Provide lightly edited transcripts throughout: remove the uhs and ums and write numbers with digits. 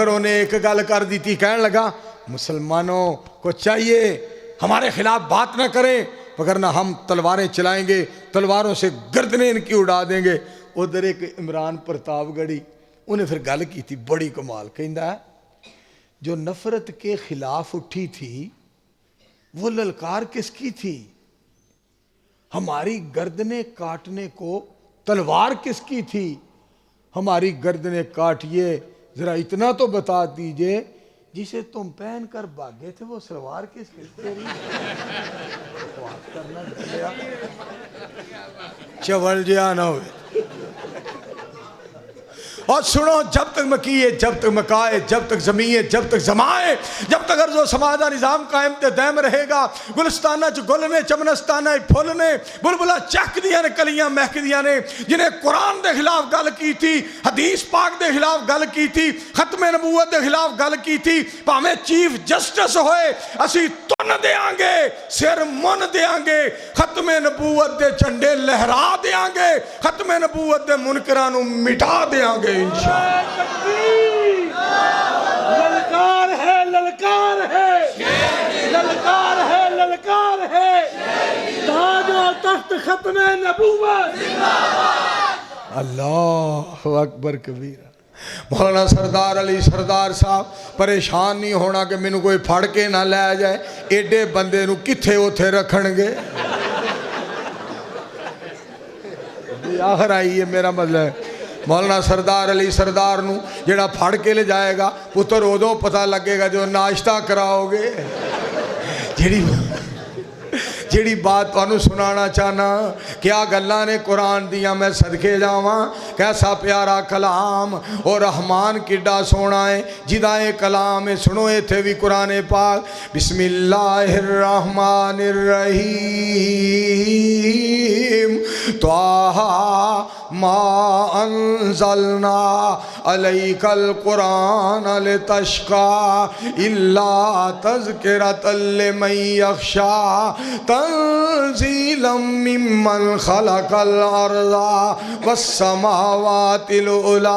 انہوں نے ایک گل کر دی تھی، کہنے لگا مسلمانوں کو چاہیے ہمارے خلاف بات نہ کریں وگرنہ ہم تلواریں چلائیں گے، تلواروں سے گردنیں ان کی اڑا دیں گے۔ ادھر ایک عمران پرتاپ گڑھی انہیں پھر گل کی تھی بڑی کمال، کہندا جو نفرت کے خلاف اٹھی تھی وہ للکار کس کی تھی؟ ہماری گردنیں کاٹنے کو تلوار کس کی تھی؟ ہماری گردنیں کاٹیے، ذرا اتنا تو بتا دیجئے جسے تم پہن کر بھاگے تھے وہ سلوار کس تیری؟ بات کرنا چلیا چول جیا نہ ہوئے۔ اور سنو، جب تک مکیے، جب تک مکائے، جب تک زمیے، جب تک زمائے، جب تک ارض و سما دا نظام قائم تے دائم رہے گا، گلستانہ چ گلنے، چمنستانہ پھولنے، بلبلہ چک دیا نے، کلیاں مہک دیا نے، جنہیں قرآن دے خلاف گل کی تھی، حدیث پاک دے خلاف گل کی تھی، ختم نبوت دے خلاف گل کی تھی، پاہمیں چیف جسٹس ہوئے اسی تن دیاں گے، سر من دیاں گے، ختم نبوت دے چنڈے لہرا دیاں گے، ختم نبوت دے منکرانوں مٹا دیاں گے انشاءاللہ۔ للکار ہے، للکار ہے، للکار ہے، للکار ہے، تاج و تخت ختم نبوت۔ اللہ اکبر کبیرہ۔ مولانا سردار علی سردار صاحب پریشان نہیں ہونا کہ مینوں کوئی پھڑ کے نہ لے جائے، ایڈے بندے نو کتھے اوتھے رکھن گے؟ آخر آئی ہے میرا مطلب ہے مولانا سردار علی سردار نو جڑا پھڑ کے لے جائے گا پتر ادو پتہ لگے گا جو ناشتہ کراؤ گے۔ جیڑی بات تانوں سنانا چاہنا کیا گلاں نے قرآن دیا، میں صدقے جاواں کیسا پیارا کلام، اور رحمان کڈا سونا ہے جدا اے کلام ہے۔ سنو ایتھے بھی قرآن پاک، بسم اللہ الرحمن الرحیم، طٰہٰ ما انزلنا علیک القرآن لتشقى الا تذکرۃ لمن یخشی تنزیلا ممن خلق الارض والسماوات العلی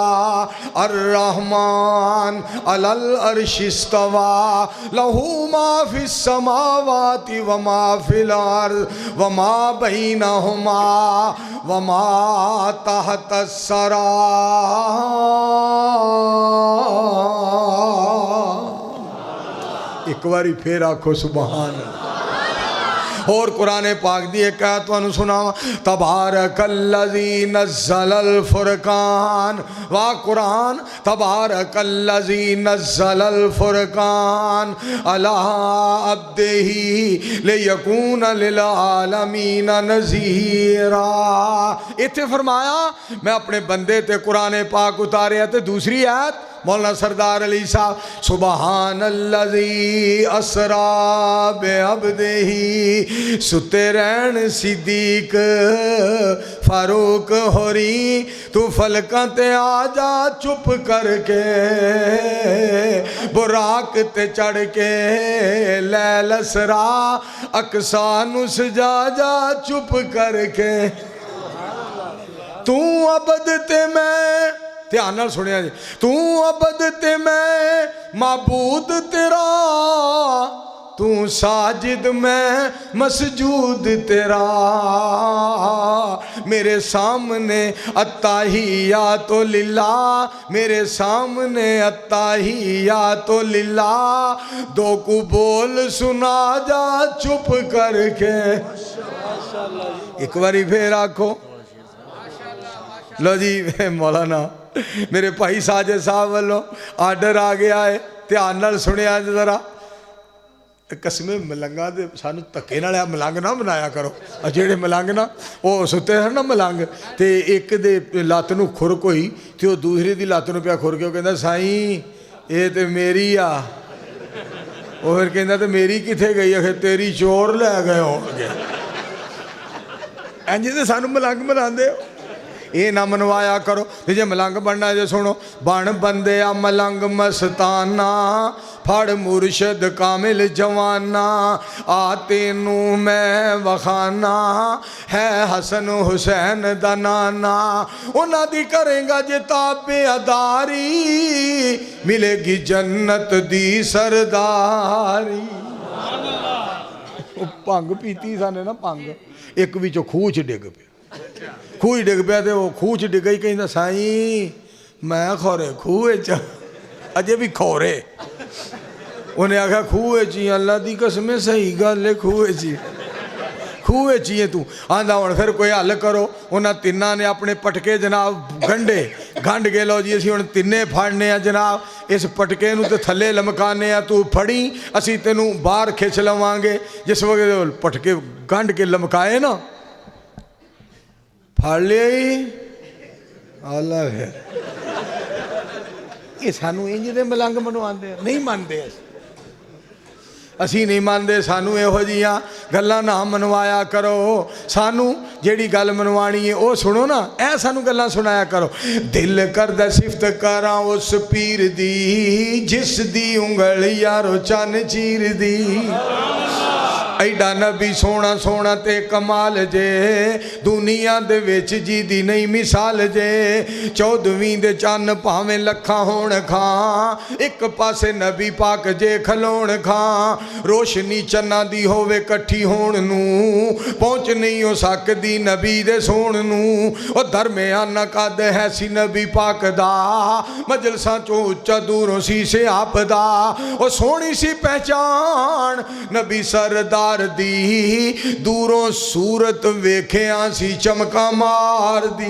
الرحمن علی العرش استوى لہ ما فی السماوات وما فی الارض وما بینہما وما تحت الثری۔ ایک باری پھر آکھو سبحان اللہ۔ اور قرآن پاک دی ایک آیت تانوں سناواں، تبارک الذی نزل الفرقان، واہ قرآن، تبارک الذی نزل الفرقان علی عبدہ لیکون للعالمین نذیرا۔ ایتھے فرمایا میں اپنے بندے تے قرآن پاک اتاریا، تے دوسری آیت مولانا سردار علی صاحب، سبحان الذی اسریٰ بعبدہ، ستے رہن صدیق فاروق ہوری، تو فلکاں تے آجا چپ کر کے، براق تے چڑھ کے، لیل اسریٰ اقصیٰ نو سجا جا چپ کر کے، تو عبد تے میں، دھیان نال سنیا جی، تو عبد تے میں معبود تیرا، تو ساجد میں مسجود تیرا، میرے سامنے التحیات للہ، میرے سامنے التحیات للہ، دو کو بول سنا جا چپ کر کے۔ ایک باری پھر آکھو لو جی مولانا میرے بھائی ساجد صاحب والوں آرڈر آ گیا ہے، دھیان نال سنیا ذرا۔ قسمیں ملنگاں دے سانو تکے نال ملنگ نہ بنایا کرو، جڑے ملنگ نا وہ ستے ہیں نا ملنگ، تے ایک دے لات نو کھرک ہوئی تے وہ دوسری دی لات نو پیا کھر کے وہ کہندا سائیں اے تے میری آ، وہ پھر کہندا تے میری کتھے گئی ہے؟ تیری چور لے گئے ہون گے۔ انج تے سانو ملنگ بناندے ہو۔ ਇਹ ਨਾ ਮਨਵਾਇਆ ਕਰੋ। ਤੇ ਜੇ ਮਲੰਗ ਬਣਨਾ ਜੇ ਸੁਣੋ, ਬਣ ਬੰਦਿਆ ਮਲੰਗ ਮਸਤਾਨਾ, ਫੜ ਮੁਰਸ਼ਦ ਕਾਮਿਲ ਜਵਾਨਾ, ਆ ਤੈਨੂੰ ਮੈਂ ਵਖਾਨਾ, ਹੈ ਹਸਨ ਹੁਸੈਨ ਦਾ ਨਾਨਾ। ਉਹਨਾਂ ਦੀ ਕਰੇਗਾ ਜੇ ਤਾਬੇਦਾਰੀ, ਮਿਲੇਗੀ ਜੰਨਤ ਦੀ ਸਰਦਾਰੀ। ਉਹ ਭੰਗ ਪੀਤੀ ਸਾਨੇ ਨਾ, ਭੰਗ ਇੱਕ ਵਿੱਚੋਂ ਖੂਹ 'ਚ ਡਿੱਗ ਪਿਆ, ਖੂਹ 'ਚ ਡਿੱਗ ਪਿਆ ਤੇ ਉਹ ਖੂਹ 'ਚ ਡਿੱਗਾ ਹੀ ਕਹਿੰਦਾ ਸਾਈਂ ਮੈਂ ਖੋਰੇ ਖੂਹ 'ਚ ਅਜੇ ਵੀ ਖੋਰੇ। ਉਹਨੇ ਆਖਿਆ ਖੂਹ 'ਚ ਹੀ, ਅੱਲਾ ਦੀ ਕਸਮ ਸਹੀ ਗੱਲ ਹੈ ਖੂਹ 'ਚ ਹੀ, ਖੂਹ 'ਚ ਹੀ ਹੈ ਤੂੰ। ਆਂਦਾ ਹੁਣ ਫਿਰ ਕੋਈ ਹੱਲ ਕਰੋ। ਉਹਨਾਂ ਤਿੰਨਾਂ ਨੇ ਆਪਣੇ ਪਟਕੇ ਜਨਾਬ ਗੰਢ ਕੇ ਲਓ ਜੀ ਅਸੀਂ ਹੁਣ ਤਿੰਨੇ ਫੜਨੇ ਆ ਜਨਾਬ, ਇਸ ਪਟਕੇ ਨੂੰ ਤੇ ਥੱਲੇ ਲਮਕਾਨੇ ਆ, ਤੂੰ ਫੜੀ ਅਸੀਂ ਤੈਨੂੰ ਬਾਹਰ ਖਿੱਚ ਲਵਾਂਗੇ। ਜਿਸ ਵਕਤ ਪਟਕੇ ਗੰਢ ਕੇ ਲਮਕਾਏ ਨਾ, ਫੜ ਲਿਆ ਹੀ ਆਲਾ ਫਿਰ। ਇਹ ਸਾਨੂੰ ਇੰਜ ਦੇ ਮਲੰਗ ਬਣਵਾਉਂਦੇ, ਨਹੀਂ ਮੰਨਦੇ ਅਸੀਂ ਨਹੀਂ ਮੰਨਦੇ। ਸਾਨੂੰ ਇਹੋ ਜਿਹੀਆਂ ਗੱਲਾਂ ਨਾ ਮਨਵਾਇਆ ਕਰੋ। ਸਾਨੂੰ ਜਿਹੜੀ ਗੱਲ ਮਨਵਾਣੀ ਹੈ ਉਹ ਸੁਣੋ ਨਾ, ਇਹ ਸਾਨੂੰ ਗੱਲਾਂ ਸੁਣਾਇਆ ਕਰੋ। ਦਿਲ ਕਰਦਾ ਸਿਫਤ ਕਰਾਂ ਉਸ ਪੀਰ ਦੀ, ਜਿਸ ਦੀ ਉਂਗਲ ਯਾਰੋ ਚੰਨ ਚੀਰਦੀ। ਐਡਾ ਨਬੀ ਸੋਹਣਾ ਸੋਹਣਾ ਤੇ ਕਮਾਲ ਜੇ, ਦੁਨੀਆ ਦੇ ਵਿੱਚ ਜੀ ਦੀ ਨਹੀਂ ਮਿਸਾਲ ਜੇ। 14ਵੀਂ ਦੇ ਚੰਨ ਭਾਵੇਂ ਲੱਖਾਂ ਹੋਣ ਖਾਂ, ਇੱਕ ਪਾਸੇ ਨਬੀ ਪਾਕ ਜੇ ਖਲੋਣ ਖਾਂ। ਰੋਸ਼ਨੀ ਚੰਨਾਂ ਦੀ ਹੋਵੇ ਇਕੱਠੀ ਹੋਣ ਨੂੰ, ਪਹੁੰਚ ਨਹੀਂ ਹੋ ਸਕਦੀ ਨਬੀ ਦੇ ਸੋਹਣ ਨੂੰ। ਉਹ ਦਰਮਿਆਨਾ ਕੱਦ ਹੈ ਸੀ ਨਬੀ ਪਾਕ ਦਾ, ਮਜਲਸਾਂ ਚੋਂ ਉੱਚਾ ਦੂਰੋਂ ਸੀ ਸਿਆਪ ਦਾ। ਉਹ ਸੋਹਣੀ ਸੀ ਪਹਿਚਾਨ ਨਬੀ ਸਰਦਾਰ ਦੀ, ਦੂਰੋਂ ਸੂਰਤ ਵੇਖਿਆ ਸੀ ਚਮਕਾਂ ਮਾਰਦੀ।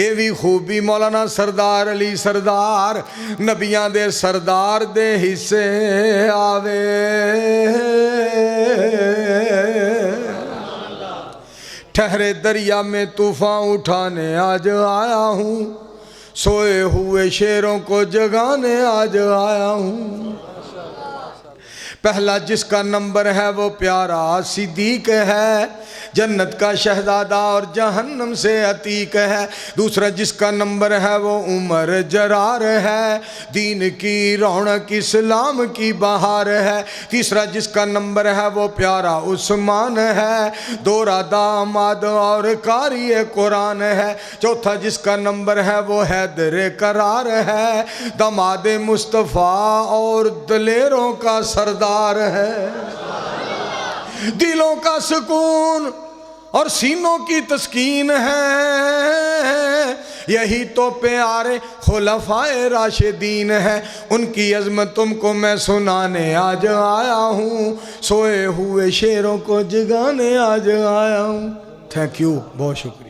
یہ بھی خوبی مولانا سردار علی سردار نبیاں دے سردار دے حصے آوے ٹھہرے دریا میں طوفان اٹھانے آج آیا ہوں سوئے ہوئے شیروں کو جگانے آج آیا ہوں پہلا جس کا نمبر ہے وہ پیارا صدیق ہے جنت کا شہزادہ اور جہنم سے عتیق ہے دوسرا جس کا نمبر ہے وہ عمر جرار ہے دین کی رونق اسلام کی بہار ہے تیسرا جس کا نمبر ہے وہ پیارا عثمان ہے دورہ داماد اور قاری قرآن ہے چوتھا جس کا نمبر ہے وہ حیدر قرار ہے داماد مصطفیٰ اور دلیروں کا سردار ہے دلوں کا سکون اور سینوں کی تسکین ہے یہی تو پیارے خلفائے راشدین ہیں ان کی عظمت تم کو میں سنانے آج آیا ہوں سوئے ہوئے شیروں کو جگانے آج آیا ہوں تھینک یو بہت شکریہ